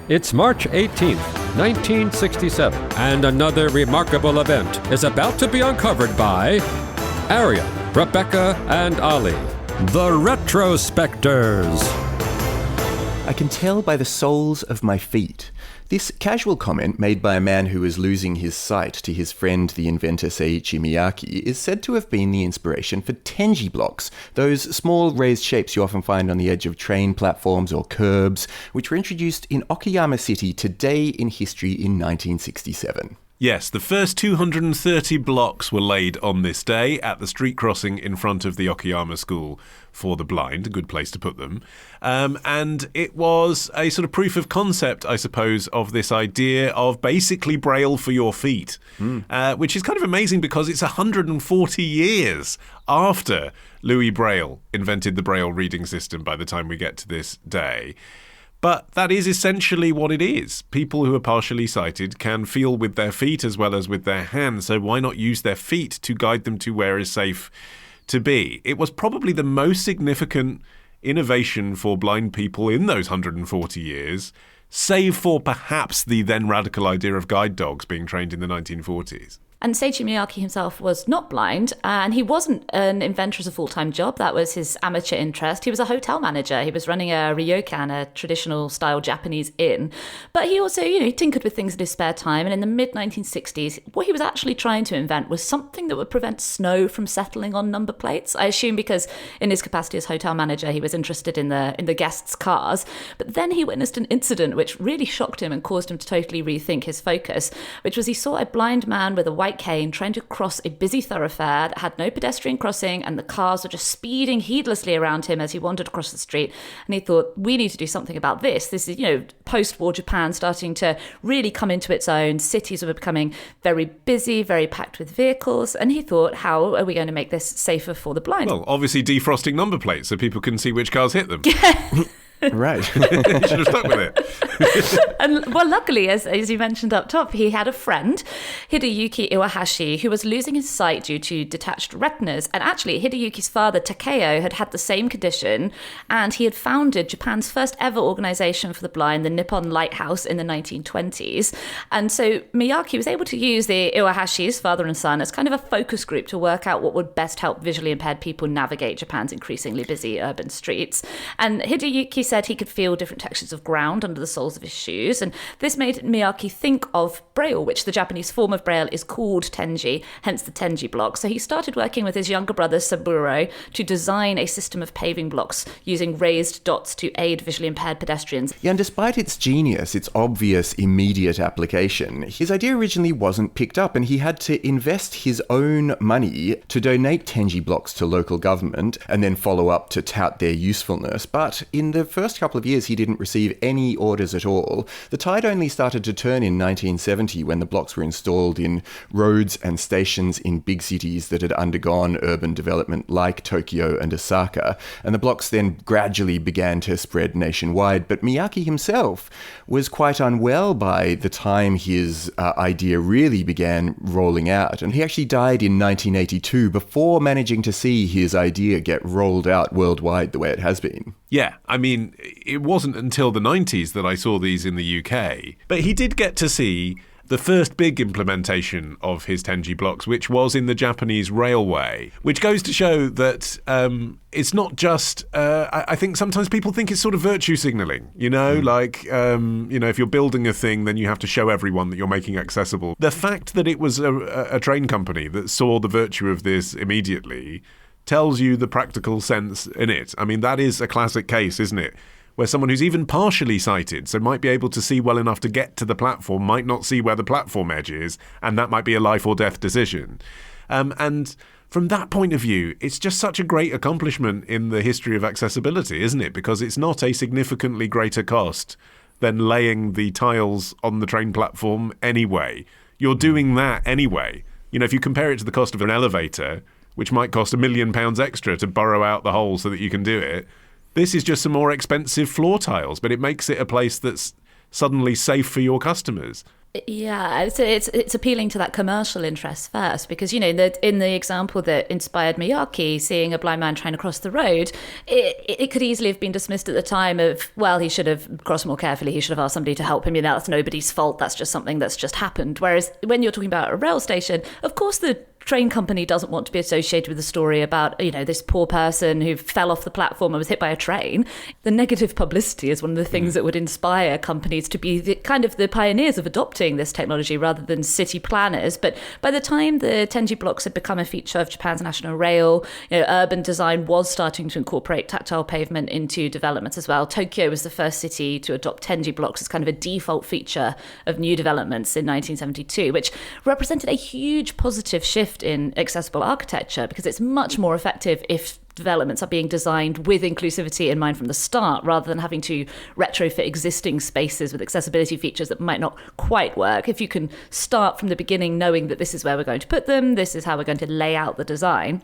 It's March 18th, 1967, and another remarkable event is about to be uncovered by Arion, Rebecca, and Olly, the Retrospectors. I can tell by the soles of my feet. This casual comment made by a man who was losing his sight to his friend the inventor Seiichi Miyake is said to have been the inspiration for Tenji blocks, those small raised shapes you often find on the edge of train platforms or curbs, which were introduced in Okayama City today in history in 1967. Yes, the first 230 blocks were laid on this day at the street crossing in front of the Okayama School for the blind, a good place to put them. And it was a sort of proof of concept, I suppose, of this idea of basically Braille for your feet, which is kind of amazing because it's 140 years after Louis Braille invented the Braille reading system by the time we get to this day. But that is essentially what it is. People who are partially sighted can feel with their feet as well as with their hands, so why not use their feet to guide them to where is safe to be? It was probably the most significant innovation for blind people in those 140 years, save for perhaps the then radical idea of guide dogs being trained in the 1940s. And Seiichi Miyake himself was not blind, and he wasn't an inventor as a full-time job. That was his amateur interest. He was a hotel manager. He was running a ryokan, a traditional-style Japanese inn. But he also, tinkered with things in his spare time. And in the mid-1960s, what he was actually trying to invent was something that would prevent snow from settling on number plates. I assume because in his capacity as hotel manager, he was interested in the guests' cars. But then he witnessed an incident which really shocked him and caused him to totally rethink his focus, which was he saw a blind man with a white cane trying to cross a busy thoroughfare that had no pedestrian crossing, and the cars were just speeding heedlessly around him as he wandered across the street. And he thought, we need to do something about this. This is, post-war Japan starting to really come into its own. Cities were becoming very busy, very packed with vehicles. And he thought, how are we going to make this safer for the blind? Well, obviously defrosting number plates so people can see which cars hit them. Right. You should have stuck with it. And well, luckily, as you mentioned up top, he had a friend, Hideyuki Iwahashi, who was losing his sight due to detached retinas. And actually, Hideyuki's father, Takeo, had the same condition, and he had founded Japan's first ever organization for the blind, the Nippon Lighthouse, in the 1920s. And so Miyake was able to use the Iwahashis, father and son, as kind of a focus group to work out what would best help visually impaired people navigate Japan's increasingly busy urban streets. And Hideyuki said he could feel different textures of ground under the soles of his shoes, and this made Miyake think of Braille, which the Japanese form of Braille is called Tenji, hence the Tenji block. So he started working with his younger brother Saburo to design a system of paving blocks using raised dots to aid visually impaired pedestrians. Yeah, and despite its genius, its obvious immediate application, his idea originally wasn't picked up, and he had to invest his own money to donate Tenji blocks to local government and then follow up to tout their usefulness. But in the first couple of years, he didn't receive any orders at all. The tide only started to turn in 1970 when the blocks were installed in roads and stations in big cities that had undergone urban development like Tokyo and Osaka, and the blocks then gradually began to spread nationwide. But Miyake himself was quite unwell by the time his idea really began rolling out, and he actually died in 1982 before managing to see his idea get rolled out worldwide the way it has been. Yeah, I mean, it wasn't until the 90s that I saw these in the UK. But he did get to see the first big implementation of his Tenji blocks, which was in the Japanese railway, which goes to show that it's not just, I think sometimes people think it's sort of virtue signaling, if you're building a thing, then you have to show everyone that you're making accessible. The fact that it was a train company that saw the virtue of this immediately tells you the practical sense in it. I mean, that is a classic case, isn't it? Where someone who's even partially sighted, so might be able to see well enough to get to the platform, might not see where the platform edge is, and that might be a life or death decision. And from that point of view, it's just such a great accomplishment in the history of accessibility, isn't it? Because it's not a significantly greater cost than laying the tiles on the train platform anyway. You're doing that anyway. If you compare it to the cost of an elevator, which might cost £1 million extra to burrow out the hole so that you can do it, this is just some more expensive floor tiles, but it makes it a place that's suddenly safe for your customers. Yeah, it's appealing to that commercial interest first because, you know, in the example that inspired Miyake, seeing a blind man trying to cross the road, it could easily have been dismissed at the time of, well, he should have crossed more carefully, he should have asked somebody to help him, you know, that's nobody's fault, that's just something that's just happened. Whereas when you're talking about a rail station, of course the train company doesn't want to be associated with the story about, you know, this poor person who fell off the platform and was hit by a train. The negative publicity is one of the things that would inspire companies to be the pioneers of adopting this technology rather than city planners. But by the time the Tenji blocks had become a feature of Japan's national rail, you know, urban design was starting to incorporate tactile pavement into developments as well. Tokyo was the first city to adopt Tenji blocks as kind of a default feature of new developments in 1972, which represented a huge positive shift in accessible architecture because it's much more effective if developments are being designed with inclusivity in mind from the start rather than having to retrofit existing spaces with accessibility features that might not quite work. If you can start from the beginning knowing that this is where we're going to put them, this is how we're going to lay out the design,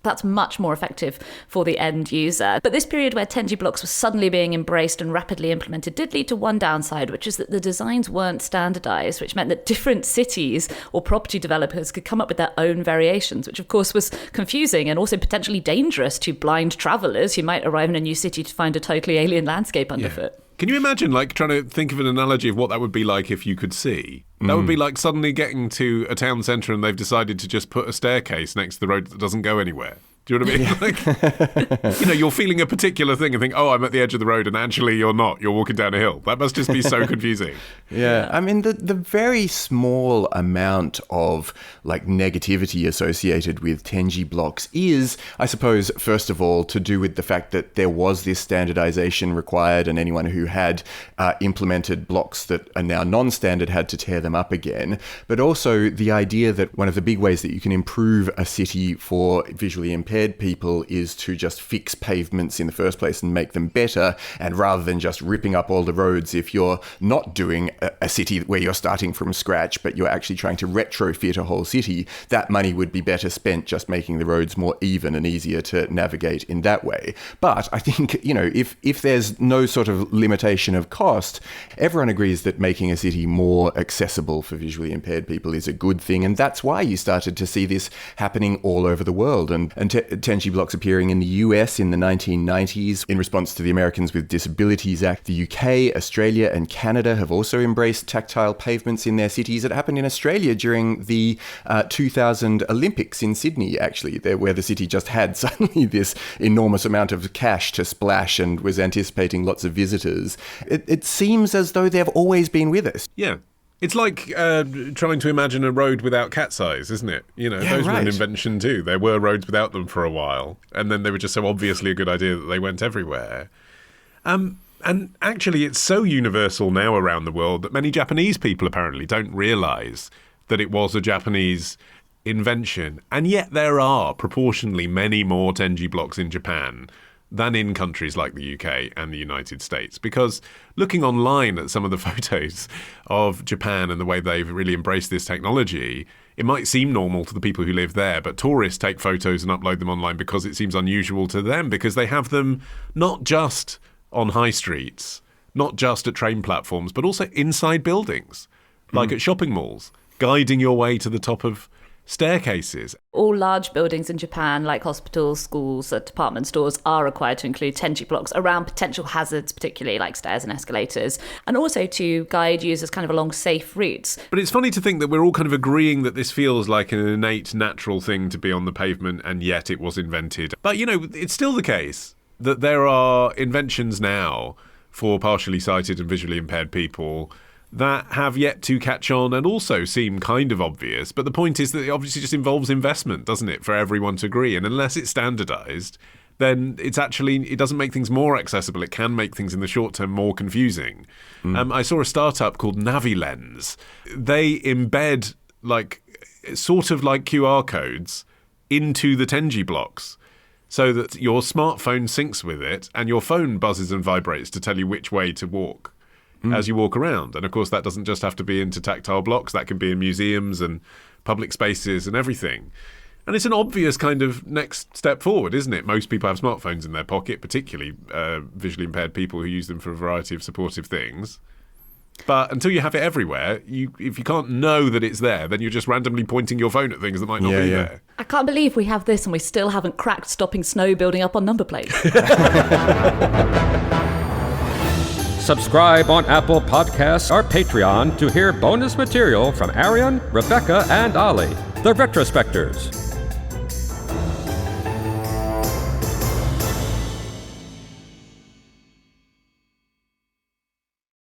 that's much more effective for the end user. But this period where Tenji blocks were suddenly being embraced and rapidly implemented did lead to one downside, which is that the designs weren't standardized, which meant that different cities or property developers could come up with their own variations, which of course was confusing and also potentially dangerous to blind travelers who might arrive in a new city to find a totally alien landscape underfoot. Yeah. Can you imagine, like, trying to think of an analogy of what that would be like if you could see? That would be like suddenly getting to a town centre and they've decided to just put a staircase next to the road that doesn't go anywhere. Do you know what I mean? Yeah. Like, you know, you're feeling a particular thing and think, oh, I'm at the edge of the road, and actually you're not. You're walking down a hill. That must just be so confusing. Yeah. I mean, the very small amount of, like, negativity associated with Tenji blocks is, I suppose, first of all, to do with the fact that there was this standardization required, and anyone who had implemented blocks that are now non-standard had to tear them up again. But also the idea that one of the big ways that you can improve a city for visually impaired people is to just fix pavements in the first place and make them better, and rather than just ripping up all the roads, if you're not doing a city where you're starting from scratch but you're actually trying to retrofit a whole city, that money would be better spent just making the roads more even and easier to navigate in that way. But I think, you know, if there's no sort of limitation of cost, everyone agrees that making a city more accessible for visually impaired people is a good thing, and that's why you started to see this happening all over the world. And Tenji blocks appearing in the US in the 1990s in response to the Americans with Disabilities Act. The UK, Australia and Canada have also embraced tactile pavements in their cities. It happened in Australia during the 2000 Olympics in Sydney, actually, where the city just had suddenly this enormous amount of cash to splash and was anticipating lots of visitors. It seems as though they've always been with us. Yeah. It's like trying to imagine a road without cat's eyes, isn't it? You know, those were an invention too. There were roads without them for a while, and then they were just so obviously a good idea that they went everywhere. And actually, it's so universal now around the world that many Japanese people apparently don't realise that it was a Japanese invention. And yet there are proportionally many more Tenji blocks in Japan than in countries like the UK and the United States. Because looking online at some of the photos of Japan and the way they've really embraced this technology, it might seem normal to the people who live there, but tourists take photos and upload them online because it seems unusual to them, because they have them not just on high streets, not just at train platforms, but also inside buildings, like at shopping malls, guiding your way to the top of staircases. All large buildings in Japan, like hospitals, schools, department stores, are required to include Tenji blocks around potential hazards, particularly like stairs and escalators, and also to guide users kind of along safe routes. But it's funny to think that we're all kind of agreeing that this feels like an innate, natural thing to be on the pavement, and yet it was invented. But, you know, it's still the case that there are inventions now for partially sighted and visually impaired people that have yet to catch on and also seem kind of obvious. But the point is that it obviously just involves investment, doesn't it, for everyone to agree. And unless it's standardized, then it doesn't make things more accessible. It can make things in the short term more confusing. I saw a startup called NaviLens. They embed sort of like QR codes into the Tenji blocks, so that your smartphone syncs with it and your phone buzzes and vibrates to tell you which way to walk as you walk around. And of course, that doesn't just have to be into tactile blocks. That can be in museums and public spaces and everything. And it's an obvious kind of next step forward, isn't it? Most people have smartphones in their pocket, particularly visually impaired people who use them for a variety of supportive things. But until you have it everywhere, if you can't know that it's there, then you're just randomly pointing your phone at things that might not be there. I can't believe we have this and we still haven't cracked stopping snow building up on number plates. Subscribe on Apple Podcasts or Patreon to hear bonus material from Arion, Rebecca, and Olly, the Retrospectors.